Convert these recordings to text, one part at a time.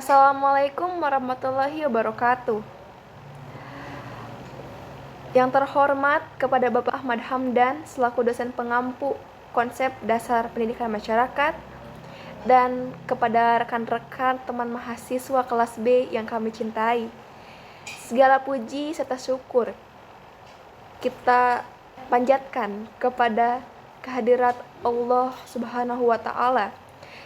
Assalamualaikum warahmatullahi wabarakatuh. Yang terhormat kepada Bapak Ahmad Hamdan selaku dosen pengampu konsep dasar pendidikan masyarakat, dan kepada rekan-rekan teman mahasiswa kelas B yang kami cintai. Segala puji serta syukur kita panjatkan kepada kehadirat Allah Subhanahu wa Ta'ala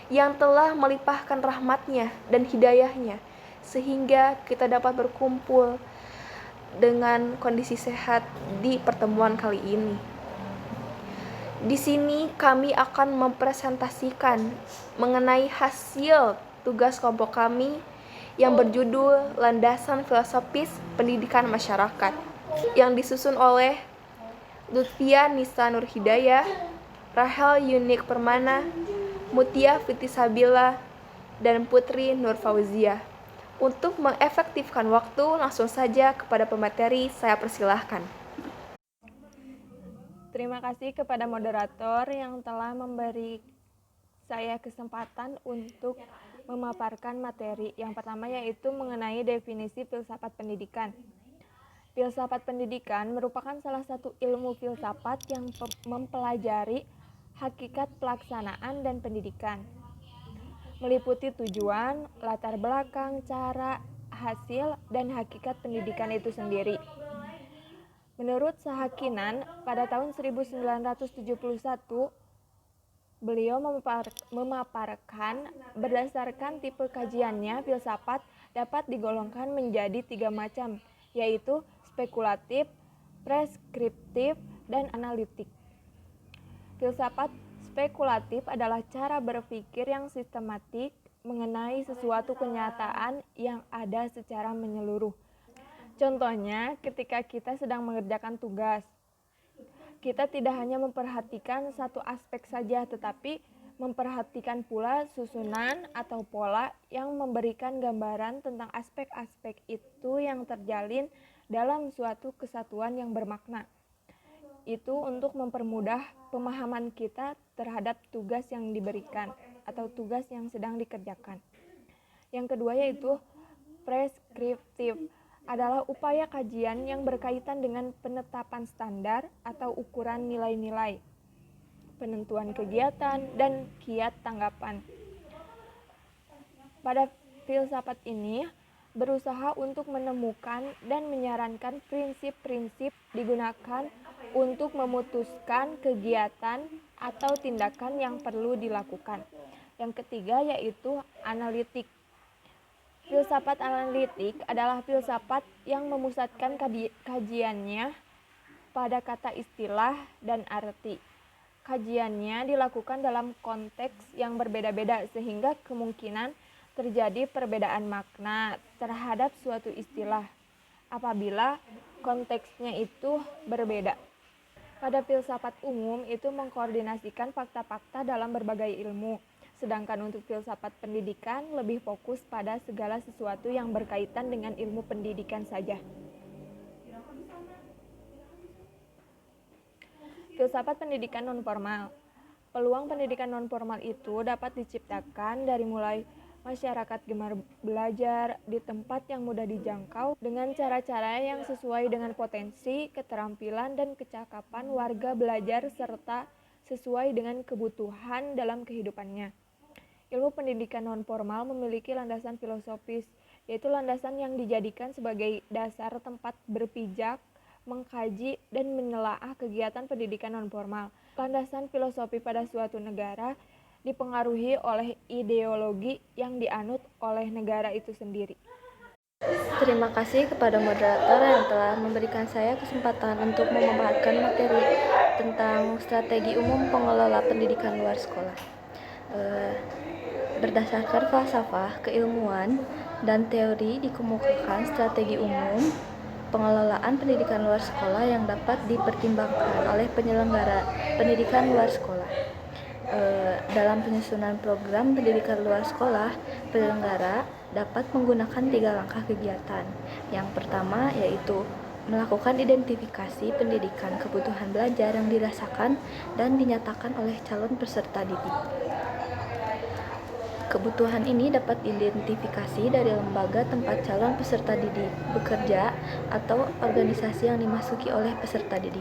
yang telah melimpahkan rahmatnya dan hidayahnya sehingga kita dapat berkumpul dengan kondisi sehat di pertemuan kali ini. Di sini kami akan mempresentasikan mengenai hasil tugas kelompok kami yang berjudul Landasan Filosofis Pendidikan Masyarakat yang disusun oleh Lutfia Nisa Nur Hidayah, Rahel Yunik Permana, Mutia Fitisabila, dan Putri Nur Fauzia. Untuk mengefektifkan waktu, langsung saja kepada pemateri, saya persilahkan. Terima kasih kepada moderator yang telah memberi saya kesempatan untuk memaparkan materi. Yang pertama yaitu mengenai definisi filsafat pendidikan. Filsafat pendidikan merupakan salah satu ilmu filsafat yang mempelajari hakikat pelaksanaan dan pendidikan. Meliputi tujuan, latar belakang, cara, hasil, dan hakikat pendidikan itu sendiri. Menurut Sahakinan, pada tahun 1971, beliau memaparkan berdasarkan tipe kajiannya, filsafat dapat digolongkan menjadi 3 macam, yaitu spekulatif, preskriptif, dan analitik. Filsafat spekulatif adalah cara berpikir yang sistematik mengenai sesuatu kenyataan yang ada secara menyeluruh. Contohnya, ketika kita sedang mengerjakan tugas, kita tidak hanya memperhatikan satu aspek saja, tetapi memperhatikan pula susunan atau pola yang memberikan gambaran tentang aspek-aspek itu yang terjalin dalam suatu kesatuan yang bermakna. Itu untuk mempermudah pemahaman kita terhadap tugas yang diberikan atau tugas yang sedang dikerjakan. Yang kedua yaitu preskriptif, adalah upaya kajian yang berkaitan dengan penetapan standar atau ukuran nilai-nilai, penentuan kegiatan, dan kiat tanggapan. Pada filsafat ini berusaha untuk menemukan dan menyarankan prinsip-prinsip digunakan untuk memutuskan kegiatan atau tindakan yang perlu dilakukan. Yang ketiga yaitu analitik. Filsafat analitik adalah filsafat yang memusatkan kajiannya pada kata istilah dan arti. Kajiannya dilakukan dalam konteks yang berbeda-beda sehingga kemungkinan terjadi perbedaan makna terhadap suatu istilah apabila konteksnya itu berbeda. Pada filsafat umum itu mengkoordinasikan fakta-fakta dalam berbagai ilmu. Sedangkan untuk filsafat pendidikan lebih fokus pada segala sesuatu yang berkaitan dengan ilmu pendidikan saja. Filsafat pendidikan nonformal. Peluang pendidikan nonformal itu dapat diciptakan dari mulai masyarakat gemar belajar di tempat yang mudah dijangkau dengan cara-cara yang sesuai dengan potensi, keterampilan, dan kecakapan warga belajar serta sesuai dengan kebutuhan dalam kehidupannya. Ilmu pendidikan nonformal memiliki landasan filosofis, yaitu landasan yang dijadikan sebagai dasar tempat berpijak, mengkaji, dan menelaah kegiatan pendidikan nonformal. Landasan filosofi pada suatu negara dipengaruhi oleh ideologi yang dianut oleh negara itu sendiri. Terima kasih kepada moderator yang telah memberikan saya kesempatan untuk memaparkan materi tentang strategi umum pengelola pendidikan luar sekolah. Berdasarkan falsafah, keilmuan, dan teori dikemukakan strategi umum pengelolaan pendidikan luar sekolah yang dapat dipertimbangkan oleh penyelenggara pendidikan luar sekolah. Dalam penyusunan program pendidikan luar sekolah, penyelenggara dapat menggunakan 3 langkah kegiatan. Yang pertama yaitu melakukan identifikasi pendidikan kebutuhan belajar yang dirasakan dan dinyatakan oleh calon peserta didik. Kebutuhan ini dapat diidentifikasi dari lembaga tempat calon peserta didik bekerja atau organisasi yang dimasuki oleh peserta didik.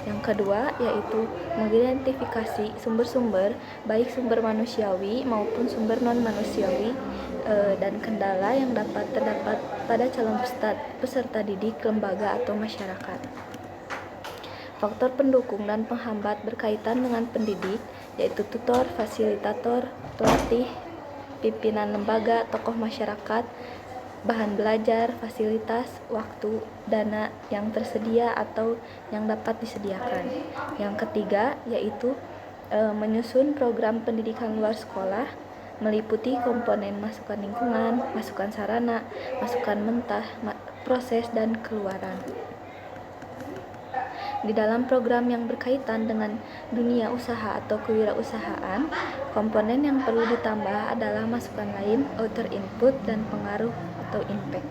Yang kedua yaitu mengidentifikasi sumber-sumber, baik sumber manusiawi maupun sumber non-manusiawi, dan kendala yang dapat terdapat pada calon peserta didik, lembaga atau masyarakat. Faktor pendukung dan penghambat berkaitan dengan pendidik, yaitu tutor, fasilitator, pelatih, pimpinan lembaga, tokoh masyarakat, bahan belajar, fasilitas, waktu, dana yang tersedia atau yang dapat disediakan. Yang ketiga yaitu menyusun program pendidikan luar sekolah, meliputi komponen masukan lingkungan, masukan sarana, masukan mentah, proses, dan keluaran. Di dalam program yang berkaitan dengan dunia usaha atau kewirausahaan, komponen yang perlu ditambah adalah masukan lain, outer input, dan pengaruh atau impact.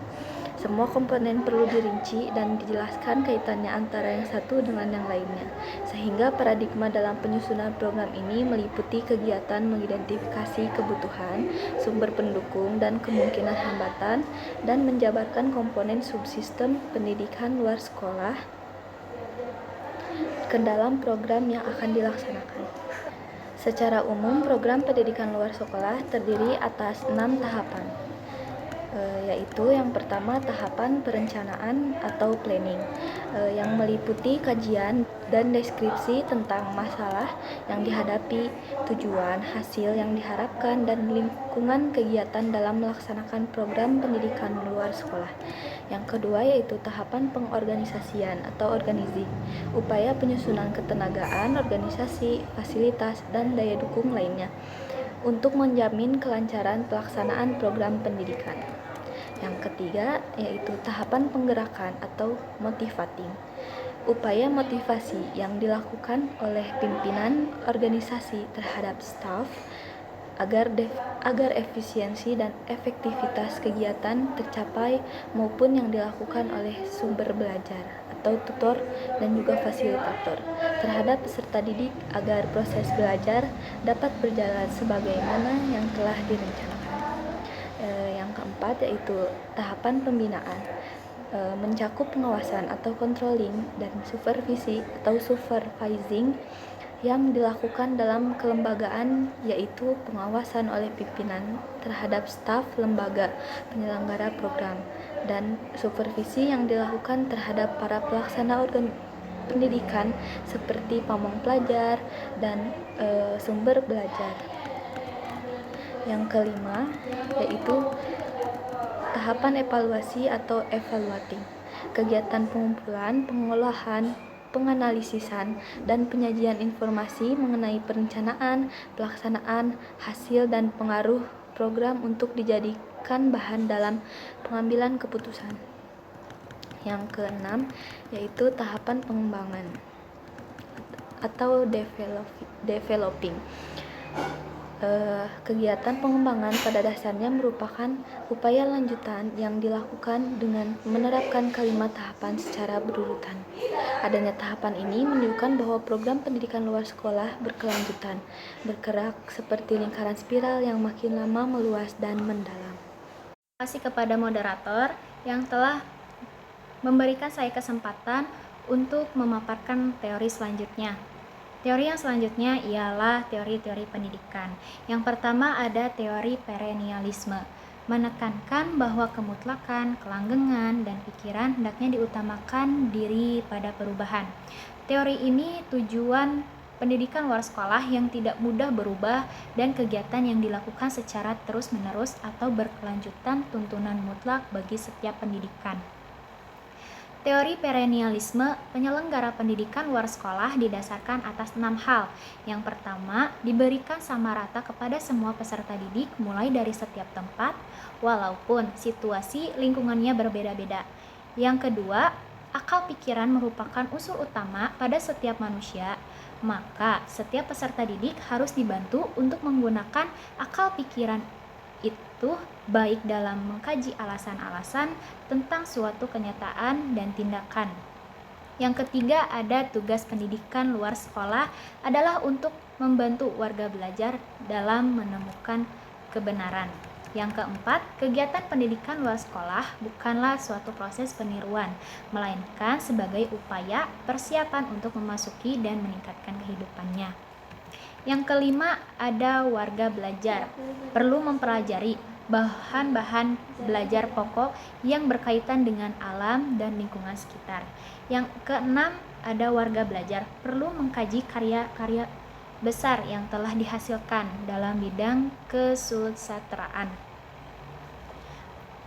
Semua komponen perlu dirinci dan dijelaskan kaitannya antara yang satu dengan yang lainnya, sehingga paradigma dalam penyusunan program ini meliputi kegiatan mengidentifikasi kebutuhan, sumber pendukung, dan kemungkinan hambatan, dan menjabarkan komponen subsistem pendidikan luar sekolah ke dalam program yang akan dilaksanakan. Secara umum, program pendidikan luar sekolah terdiri atas 6 tahapan, yaitu yang pertama tahapan perencanaan atau planning, yang meliputi kajian dan deskripsi tentang masalah yang dihadapi, tujuan, hasil yang diharapkan, dan lingkungan kegiatan dalam melaksanakan program pendidikan luar sekolah. Yang kedua yaitu tahapan pengorganisasian atau organizing, upaya penyusunan ketenagaan, organisasi, fasilitas, dan daya dukung lainnya untuk menjamin kelancaran pelaksanaan program pendidikan. Yang ketiga yaitu tahapan penggerakan atau motivating, upaya motivasi yang dilakukan oleh pimpinan organisasi terhadap staf agar efisiensi dan efektivitas kegiatan tercapai, maupun yang dilakukan oleh sumber belajar atau tutor dan juga fasilitator terhadap peserta didik agar proses belajar dapat berjalan sebagaimana yang telah direncanakan. Yang keempat yaitu tahapan pembinaan, mencakup pengawasan atau controlling dan supervisi atau supervising yang dilakukan dalam kelembagaan, yaitu pengawasan oleh pimpinan terhadap staf lembaga penyelenggara program, dan supervisi yang dilakukan terhadap para pelaksana pendidikan seperti pamong pelajar dan sumber belajar. Yang kelima yaitu tahapan evaluasi atau evaluating, kegiatan pengumpulan, pengolahan, penganalisisan, dan penyajian informasi mengenai perencanaan, pelaksanaan, hasil, dan pengaruh program untuk dijadikan bahan dalam pengambilan keputusan. Yang keenam yaitu tahapan pengembangan atau developing. Kegiatan pengembangan pada dasarnya merupakan upaya lanjutan yang dilakukan dengan menerapkan kalimat tahapan secara berurutan. Adanya tahapan ini menunjukkan bahwa program pendidikan luar sekolah berkelanjutan, bergerak seperti lingkaran spiral yang makin lama meluas dan mendalam. Terima kasih kepada moderator yang telah memberikan saya kesempatan untuk memaparkan teori selanjutnya. Teori yang selanjutnya ialah teori-teori pendidikan. Yang pertama ada teori perennialisme, menekankan bahwa kemutlakan, kelanggengan, dan pikiran hendaknya diutamakan diri pada perubahan. Teori ini tujuan pendidikan luar sekolah yang tidak mudah berubah dan kegiatan yang dilakukan secara terus-menerus atau berkelanjutan tuntunan mutlak bagi setiap pendidikan. Teori perennialisme penyelenggara pendidikan luar sekolah didasarkan atas 6 hal. Yang pertama, diberikan sama rata kepada semua peserta didik mulai dari setiap tempat, walaupun situasi lingkungannya berbeda-beda. Yang kedua, akal pikiran merupakan unsur utama pada setiap manusia, maka setiap peserta didik harus dibantu untuk menggunakan akal pikiran itu baik dalam mengkaji alasan-alasan tentang suatu kenyataan dan tindakan. Yang ketiga, ada tugas pendidikan luar sekolah adalah untuk membantu warga belajar dalam menemukan kebenaran. Yang keempat, kegiatan pendidikan luar sekolah bukanlah suatu proses peniruan, melainkan sebagai upaya persiapan untuk memasuki dan meningkatkan kehidupannya. Yang kelima, ada warga belajar. Perlu mempelajari bahan-bahan belajar pokok yang berkaitan dengan alam dan lingkungan sekitar. Yang keenam, ada warga belajar. Perlu mengkaji karya-karya besar yang telah dihasilkan dalam bidang kesusastraan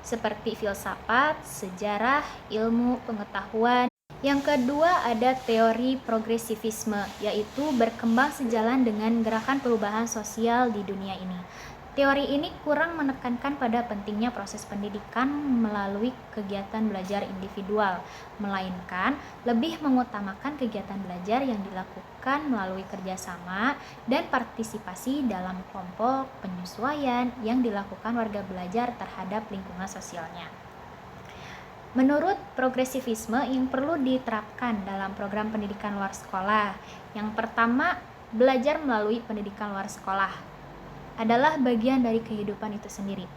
seperti filsafat, sejarah, ilmu pengetahuan. Yang kedua ada teori progresivisme, yaitu berkembang sejalan dengan gerakan perubahan sosial di dunia ini. Teori ini kurang menekankan pada pentingnya proses pendidikan melalui kegiatan belajar individual, melainkan lebih mengutamakan kegiatan belajar yang dilakukan melalui kerjasama dan partisipasi dalam kelompok penyesuaian yang dilakukan warga belajar terhadap lingkungan sosialnya. Menurut progresivisme yang perlu diterapkan dalam program pendidikan luar sekolah, yang pertama, belajar melalui pendidikan luar sekolah adalah bagian dari kehidupan itu sendiri.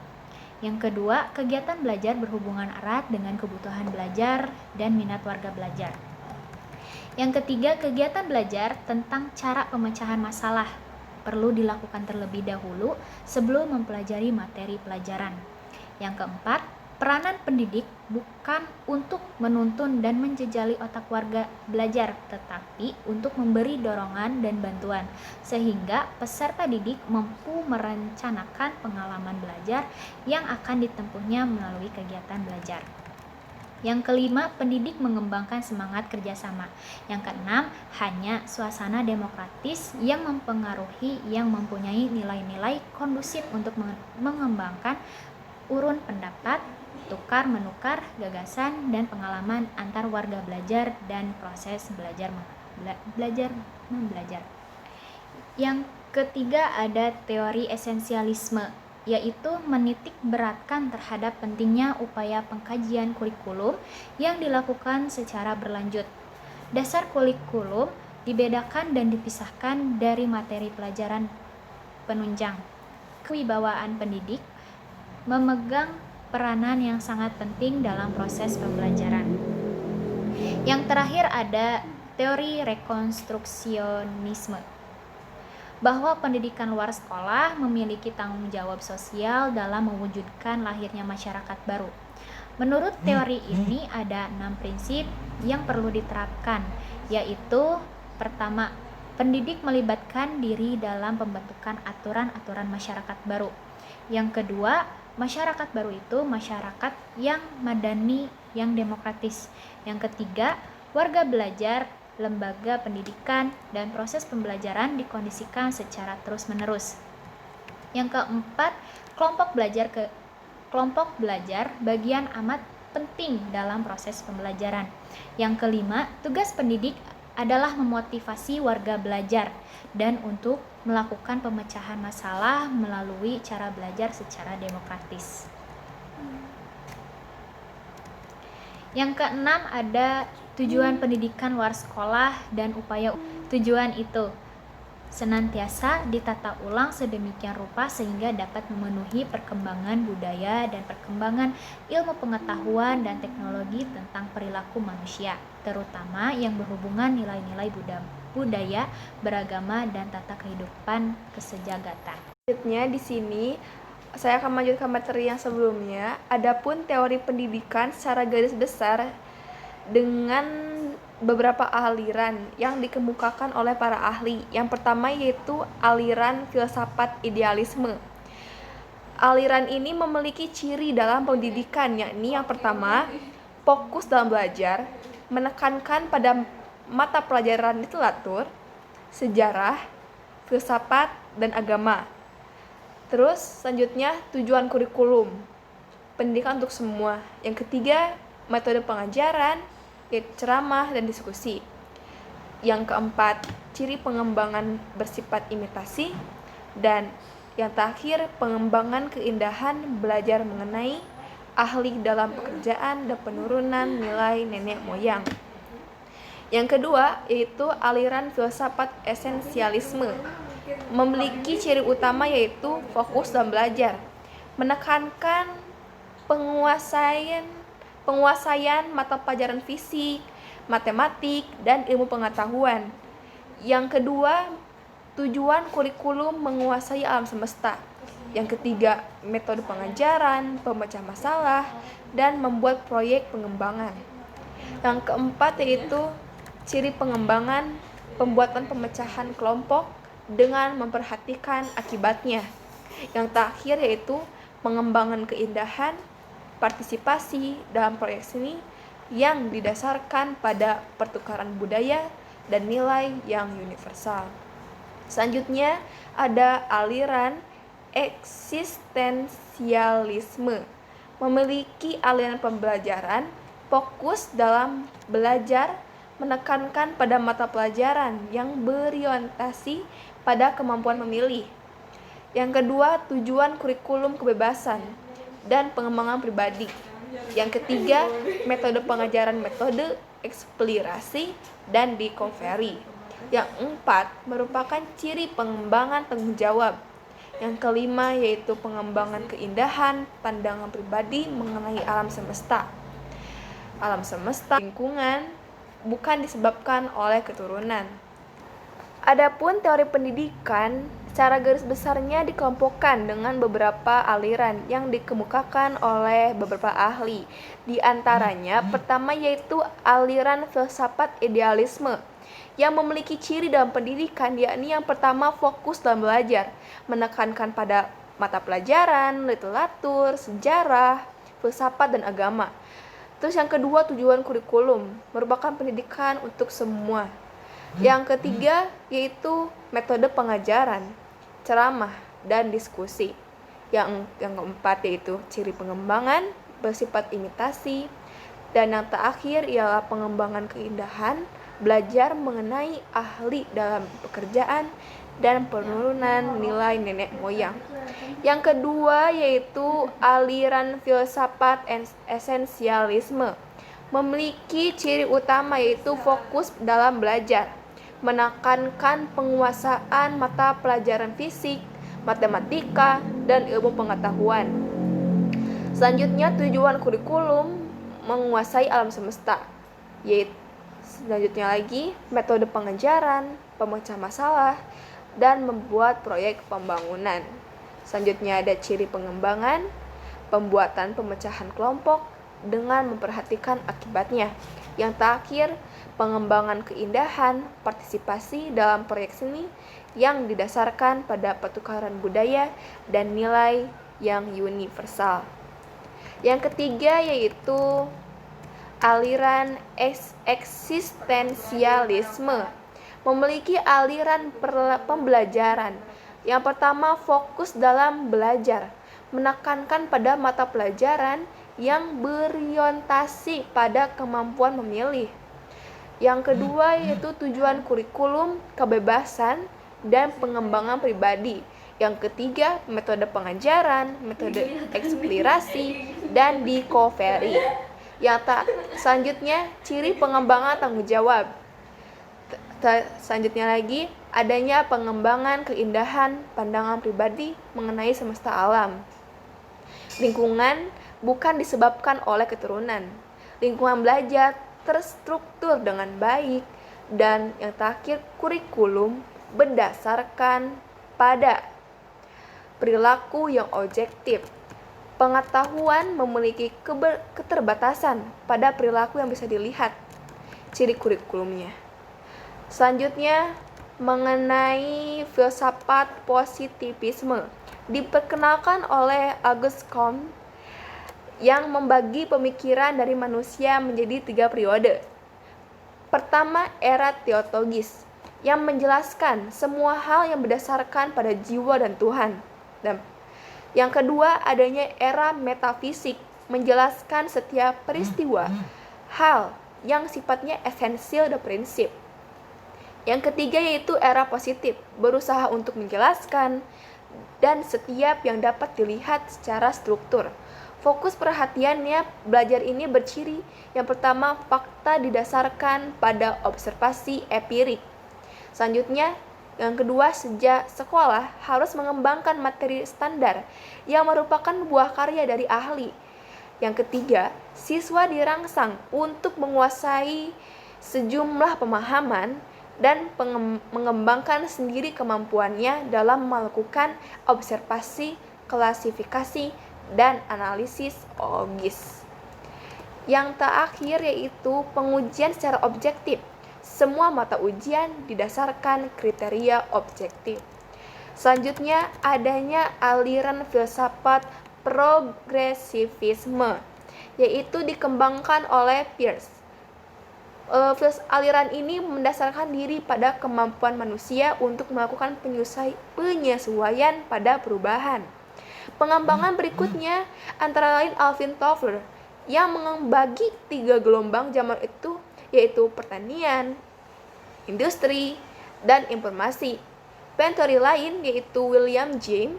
Yang kedua, kegiatan belajar berhubungan erat dengan kebutuhan belajar dan minat warga belajar. Yang ketiga, kegiatan belajar tentang cara pemecahan masalah perlu dilakukan terlebih dahulu sebelum mempelajari materi pelajaran. Yang keempat, peranan pendidik bukan untuk menuntun dan menjejali otak warga belajar, tetapi untuk memberi dorongan dan bantuan, sehingga peserta didik mampu merencanakan pengalaman belajar yang akan ditempuhnya melalui kegiatan belajar. Yang kelima, pendidik mengembangkan semangat kerjasama. Yang keenam, hanya suasana demokratis yang mempengaruhi yang mempunyai nilai-nilai kondusif untuk mengembangkan urun pendapat, tukar-menukar gagasan dan pengalaman antar warga belajar dan proses belajar membelajar. Yang ketiga ada teori esensialisme, yaitu menitik beratkan terhadap pentingnya upaya pengkajian kurikulum yang dilakukan secara berlanjut. Dasar kurikulum dibedakan dan dipisahkan dari materi pelajaran penunjang. Kewibawaan pendidik memegang peranan yang sangat penting dalam proses pembelajaran. Yang terakhir ada teori rekonstruksionisme, bahwa pendidikan luar sekolah memiliki tanggung jawab sosial dalam mewujudkan lahirnya masyarakat baru. Menurut teori ini ada 6 prinsip yang perlu diterapkan, yaitu pertama, pendidik melibatkan diri dalam pembentukan aturan-aturan masyarakat baru. Yang kedua, masyarakat baru itu masyarakat yang madani, yang demokratis. Yang ketiga, warga belajar, lembaga pendidikan, dan proses pembelajaran dikondisikan secara terus-menerus. Yang keempat, kelompok belajar bagian amat penting dalam proses pembelajaran. Yang kelima, tugas pendidik adalah memotivasi warga belajar dan untuk melakukan pemecahan masalah melalui cara belajar secara demokratis. Yang keenam ada tujuan pendidikan luar sekolah dan upaya tujuan itu senantiasa ditata ulang sedemikian rupa sehingga dapat memenuhi perkembangan budaya dan perkembangan ilmu pengetahuan dan teknologi tentang perilaku manusia, terutama yang berhubungan nilai-nilai budaya, beragama, dan tata kehidupan kesejagatan. Selanjutnya di sini saya akan melanjutkan materi yang sebelumnya. Adapun teori pendidikan secara garis besar dengan beberapa aliran yang dikemukakan oleh para ahli. Yang pertama yaitu aliran filsafat idealisme. Aliran ini memiliki ciri dalam pendidikan, yakni yang pertama, fokus dalam belajar, menekankan pada mata pelajaran literatur, sejarah, filsafat, dan agama. Terus selanjutnya tujuan kurikulum, pendidikan untuk semua. Yang ketiga, metode pengajaran, yaitu ceramah dan diskusi. Yang keempat, ciri pengembangan bersifat imitasi. Dan yang terakhir, pengembangan keindahan belajar mengenai ahli dalam pekerjaan dan penurunan nilai nenek moyang. Yang kedua, yaitu aliran filsafat esensialisme. memiliki ciri utama yaitu fokus dalam belajar, menekankan penguasaan mata pelajaran fisik, matematik, dan ilmu pengetahuan. Yang kedua, tujuan kurikulum menguasai alam semesta. Yang ketiga, metode pengajaran, pemecah masalah, dan membuat proyek pengembangan. Yang keempat yaitu ciri pengembangan, pembuatan pemecahan kelompok dengan memperhatikan akibatnya. Yang terakhir yaitu pengembangan keindahan, partisipasi dalam proyek seni yang didasarkan pada pertukaran budaya dan nilai yang universal. Selanjutnya ada aliran eksistensialisme. Memiliki aliran pembelajaran, fokus dalam belajar, menekankan pada mata pelajaran yang berorientasi pada kemampuan memilih. Yang kedua, tujuan kurikulum kebebasan dan pengembangan pribadi. Yang ketiga, metode pengajaran, metode eksplorasi dan discovery. Yang empat, merupakan ciri pengembangan tanggung jawab. Yang kelima yaitu pengembangan keindahan, pandangan pribadi mengenai alam semesta. Alam semesta, lingkungan, bukan disebabkan oleh keturunan. Adapun teori pendidikan, secara garis besarnya dikelompokkan dengan beberapa aliran yang dikemukakan oleh beberapa ahli. Di antaranya, pertama yaitu aliran filsafat idealisme, yang memiliki ciri dalam pendidikan, yakni yang pertama fokus dalam belajar, menekankan pada mata pelajaran, literatur, sejarah, filsafat, dan agama. Terus yang kedua, tujuan kurikulum, merupakan pendidikan untuk semua. Yang ketiga yaitu metode pengajaran, ceramah, dan diskusi. Yang keempat yaitu ciri pengembangan, bersifat imitasi. Dan yang terakhir ialah pengembangan keindahan, belajar mengenai ahli dalam pekerjaan, dan penurunan nilai nenek moyang. Yang kedua yaitu aliran filsafat esensialisme, memiliki ciri utama yaitu fokus dalam belajar, menekankan penguasaan mata pelajaran fisik, matematika, dan ilmu pengetahuan. Selanjutnya, tujuan kurikulum menguasai alam semesta, yaitu selanjutnya lagi metode pengajaran, pemecah masalah, dan membuat proyek pembangunan. Selanjutnya ada ciri pengembangan, pembuatan pemecahan kelompok dengan memperhatikan akibatnya. Yang terakhir, pengembangan keindahan, partisipasi dalam proyek seni yang didasarkan pada pertukaran budaya dan nilai yang universal. Yang ketiga yaitu aliran eksistensialisme, memiliki aliran pembelajaran. Yang pertama, fokus dalam belajar, menekankan pada mata pelajaran yang berorientasi pada kemampuan memilih. Yang kedua yaitu tujuan kurikulum, kebebasan, dan pengembangan pribadi. Yang ketiga, metode pengajaran, metode eksplorasi, dan discovery. Selanjutnya, ciri pengembangan tanggung jawab. Selanjutnya lagi, adanya pengembangan keindahan, pandangan pribadi mengenai semesta alam. Lingkungan bukan disebabkan oleh keturunan. Lingkungan belajar terstruktur dengan baik. Dan yang terakhir, kurikulum berdasarkan pada perilaku yang objektif. Pengetahuan memiliki keterbatasan pada perilaku yang bisa dilihat, ciri kurikulumnya. Selanjutnya, mengenai filsafat positivisme, diperkenalkan oleh Auguste Comte yang membagi pemikiran dari manusia menjadi 3 periode. Pertama, era teologis, yang menjelaskan semua hal yang berdasarkan pada jiwa dan Tuhan. Dan yang kedua, adanya era metafisik, menjelaskan setiap peristiwa, hal yang sifatnya esensial dan prinsip. Yang ketiga yaitu era positif, berusaha untuk menjelaskan dan setiap yang dapat dilihat secara struktur. Fokus perhatiannya belajar ini berciri yang pertama, fakta didasarkan pada observasi empirik. Selanjutnya, Yang kedua, sejak sekolah harus mengembangkan materi standar yang merupakan buah karya dari ahli. Yang ketiga, siswa dirangsang untuk menguasai sejumlah pemahaman dan mengembangkan sendiri kemampuannya dalam melakukan observasi, klasifikasi, dan analisis logis. Yang terakhir yaitu pengujian secara objektif. Semua mata ujian didasarkan kriteria objektif. Selanjutnya, adanya aliran filsafat progresivisme, yaitu dikembangkan oleh Peirce. Aliran ini mendasarkan diri pada kemampuan manusia untuk melakukan penyesuaian pada perubahan. Pengembangan berikutnya antara lain Alvin Toffler yang membagi 3 gelombang zaman itu, yaitu pertanian, industri, dan informasi. Teori lain yaitu William James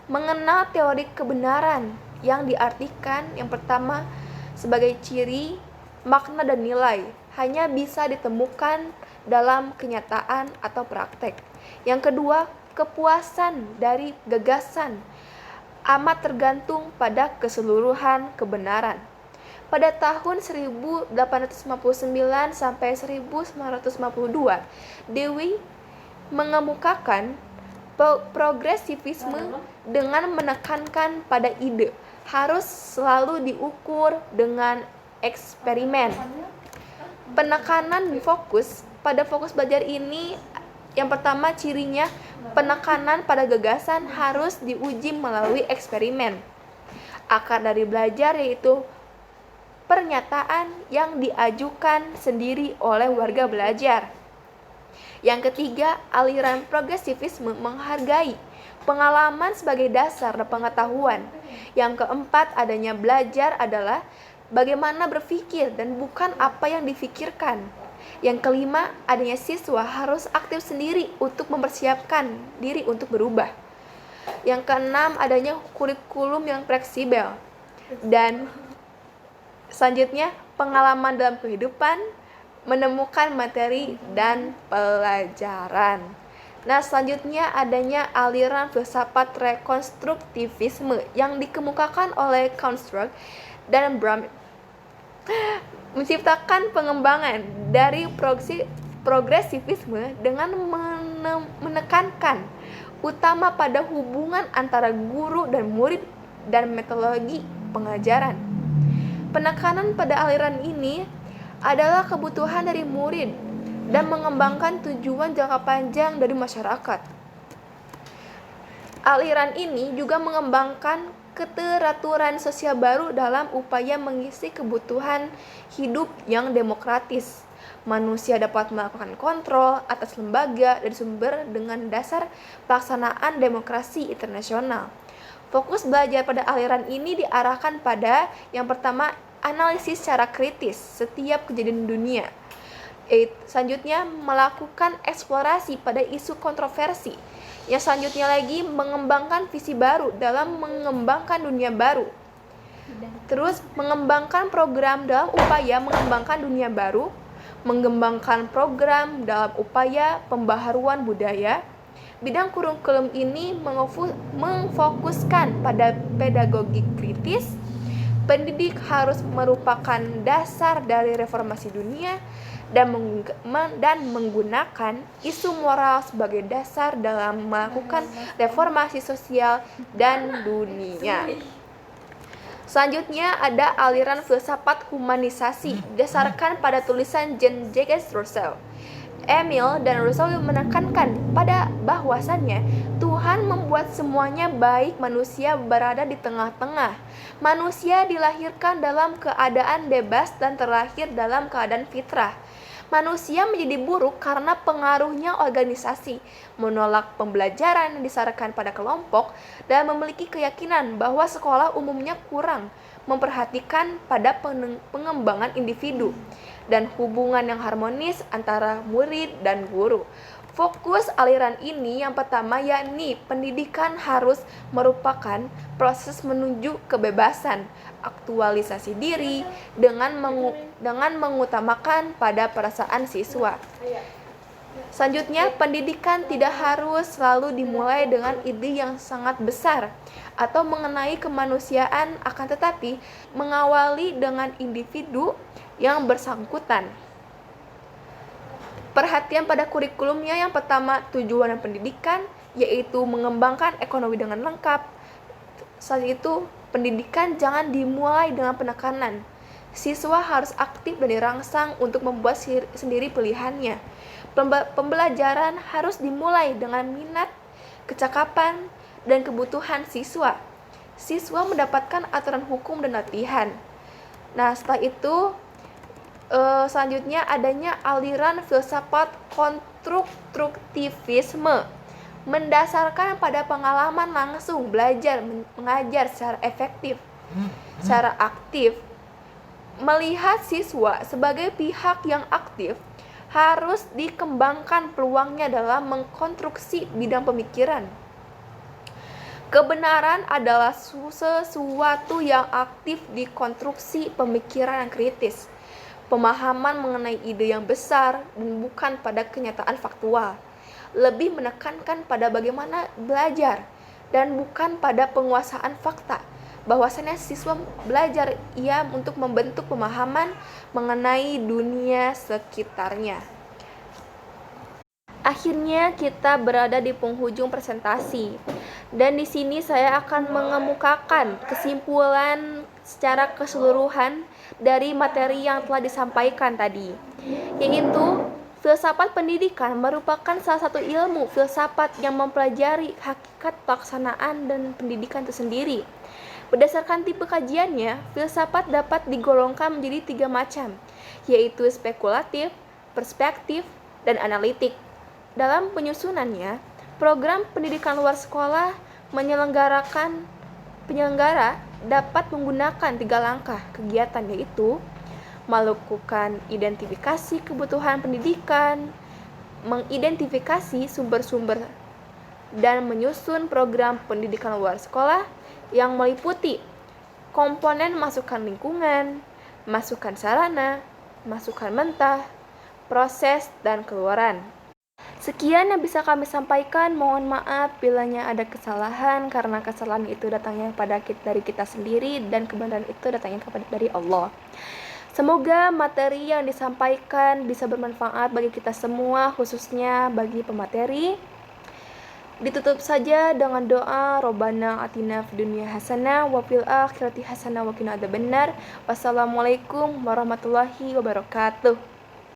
mengenal teori kebenaran yang diartikan yang pertama sebagai ciri, makna, dan nilai hanya bisa ditemukan dalam kenyataan atau praktek. Yang kedua, kepuasan dari gagasan amat tergantung pada keseluruhan kebenaran. Pada tahun 1859 sampai 1952, Dewey mengemukakan progresivisme dengan menekankan pada ide harus selalu diukur dengan eksperimen. Penekanan fokus pada fokus belajar ini yang pertama cirinya penekanan pada gagasan harus diuji melalui eksperimen. Akar dari belajar yaitu pernyataan yang diajukan sendiri oleh warga belajar. Yang ketiga, aliran progresivisme menghargai pengalaman sebagai dasar pengetahuan. Yang keempat, adanya belajar adalah bagaimana berpikir dan bukan apa yang difikirkan. Yang kelima, adanya siswa harus aktif sendiri untuk mempersiapkan diri untuk berubah. Yang keenam, adanya kurikulum yang fleksibel. Dan selanjutnya, pengalaman dalam kehidupan, menemukan materi dan pelajaran. Nah, selanjutnya adanya aliran filsafat rekonstruktivisme yang dikemukakan oleh Construct dan Bram menciptakan pengembangan dari progresivisme dengan menekankan utama pada hubungan antara guru dan murid dan metodologi pengajaran. Penekanan pada aliran ini adalah kebutuhan dari murid dan mengembangkan tujuan jangka panjang dari masyarakat. Aliran ini juga mengembangkan keteraturan sosial baru dalam upaya mengisi kebutuhan hidup yang demokratis. Manusia dapat melakukan kontrol atas lembaga dan sumber dengan dasar pelaksanaan demokrasi internasional. Fokus belajar pada aliran ini diarahkan pada yang pertama, analisis secara kritis setiap kejadian dunia. Selanjutnya, melakukan eksplorasi pada isu kontroversi. Yang selanjutnya lagi, mengembangkan visi baru dalam mengembangkan dunia baru. Terus, mengembangkan program dalam upaya mengembangkan dunia baru, mengembangkan program dalam upaya pembaharuan budaya. Bidang kurikulum ini memfokuskan pada pedagogi kritis. Pendidik harus merupakan dasar dari reformasi dunia dan menggunakan isu moral sebagai dasar dalam melakukan reformasi sosial dan dunia. Selanjutnya ada aliran filsafat humanisasi berdasarkan pada tulisan Jean-Jacques Rousseau. Emil dan Rousseau menekankan pada bahwasannya Tuhan membuat semuanya baik, manusia berada di tengah-tengah. Manusia dilahirkan dalam keadaan bebas dan terlahir dalam keadaan fitrah. Manusia menjadi buruk karena pengaruhnya organisasi, menolak pembelajaran yang disarankan pada kelompok, dan memiliki keyakinan bahwa sekolah umumnya kurang memperhatikan pada pengembangan individu dan hubungan yang harmonis antara murid dan guru. Fokus aliran ini yang pertama yakni pendidikan harus merupakan proses menuju kebebasan, aktualisasi diri dengan mengutamakan pada perasaan siswa. Selanjutnya, pendidikan tidak harus selalu dimulai dengan ide yang sangat besar atau mengenai kemanusiaan, akan tetapi mengawali dengan individu yang bersangkutan. Perhatian pada kurikulumnya yang pertama, tujuan pendidikan, yaitu mengembangkan ekonomi dengan lengkap. Saat itu, pendidikan jangan dimulai dengan penekanan. Siswa harus aktif dan dirangsang untuk membuat sendiri pilihannya. Pembelajaran harus dimulai dengan minat, kecakapan, dan kebutuhan siswa. Siswa mendapatkan aturan hukum dan latihan. Nah, setelah itu selanjutnya adanya aliran filsafat konstruktivisme, mendasarkan pada pengalaman langsung belajar mengajar secara efektif, secara aktif. Melihat siswa sebagai pihak yang aktif, harus dikembangkan peluangnya dalam mengkonstruksi bidang pemikiran. Kebenaran adalah sesuatu yang aktif di konstruksi pemikiran yang kritis, pemahaman mengenai ide yang besar dan bukan pada kenyataan faktual. Lebih menekankan pada bagaimana belajar dan bukan pada penguasaan fakta. Bahwasannya siswa belajar ia untuk membentuk pemahaman mengenai dunia sekitarnya. Akhirnya kita berada di penghujung presentasi. Dan di sini saya akan mengemukakan kesimpulan secara keseluruhan dari materi yang telah disampaikan tadi, yaitu filsafat pendidikan merupakan salah satu ilmu filsafat yang mempelajari hakikat pelaksanaan dan pendidikan itu sendiri. Berdasarkan tipe kajiannya, filsafat dapat digolongkan menjadi 3 macam, yaitu spekulatif, perspektif, dan analitik. Dalam penyusunannya, program pendidikan luar sekolah penyelenggara dapat menggunakan 3 langkah kegiatan, yaitu melakukan identifikasi kebutuhan pendidikan, mengidentifikasi sumber-sumber, dan menyusun program pendidikan luar sekolah yang meliputi komponen masukan lingkungan, masukan sarana, masukan mentah, proses, dan keluaran. Sekian yang bisa kami sampaikan. Mohon maaf bilanya ada kesalahan, karena kesalahan itu datangnya dari kita sendiri dan kebenaran itu datangnya dari Allah. Semoga materi yang disampaikan bisa bermanfaat bagi kita semua, khususnya bagi pemateri. Ditutup saja dengan doa, Robbana atina fid dunya hasanah wa fil akhirati hasanah wa qina adzabannar. Wassalamualaikum warahmatullahi wabarakatuh.